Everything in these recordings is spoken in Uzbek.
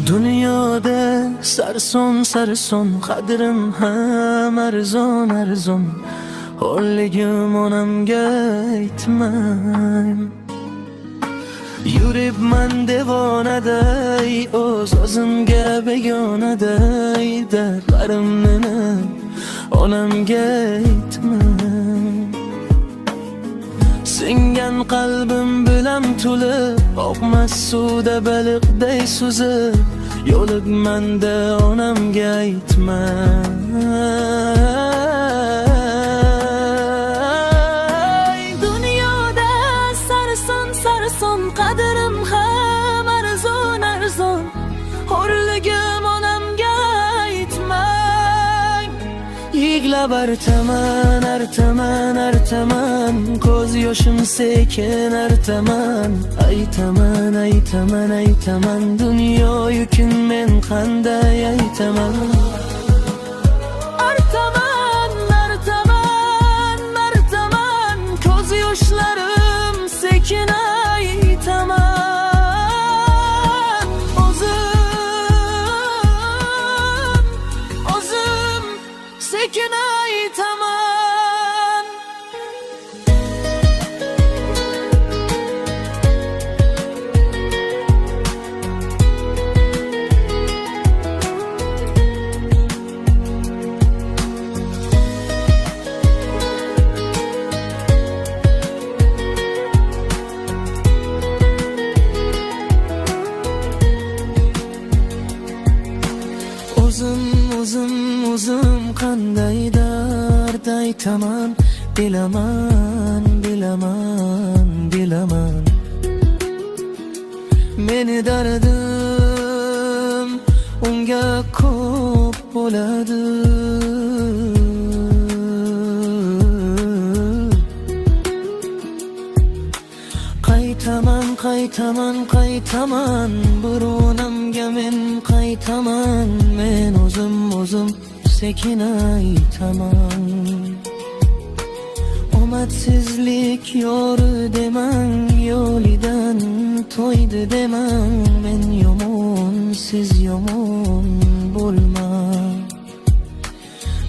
Dunyoda sarson sarson qadrim ham arzon Xo'rligim onamga aytmang. Yuribman devonaday o'zimga begonaday dardlarimni onamga aytmang. Singan qalbim bilan to'lib oqmas suvda baliqday suzib yo'libman-da onamga aytmang. Dunyoda sarson sarson qadrim ham arzon Xo'rligim onamga aytmang. Yig'lab artaman ko'z yoshim sekin artaman. Aytaman dunyo yukin men qanday aytaman. Artaman ko'z yoshlarim sekin aytaman. O'zim sekin aytaman. O'zim qanday dard aytaman. Bilaman meni dardim unga ko'p bo'ladi. Qaytaman bir onamga men qaytaman. Men o'zim sekin aytaman. Omadsizlik yori demang, yo'lidan to'ydi demang. Men yomon, siz yomon bo'lmang.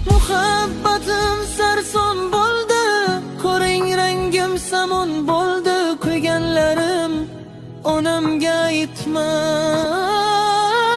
Muhabbatim sarson bo'ldi, ko'ring rangim samon bo'ldi. Kuyganlarim onamga aytmang.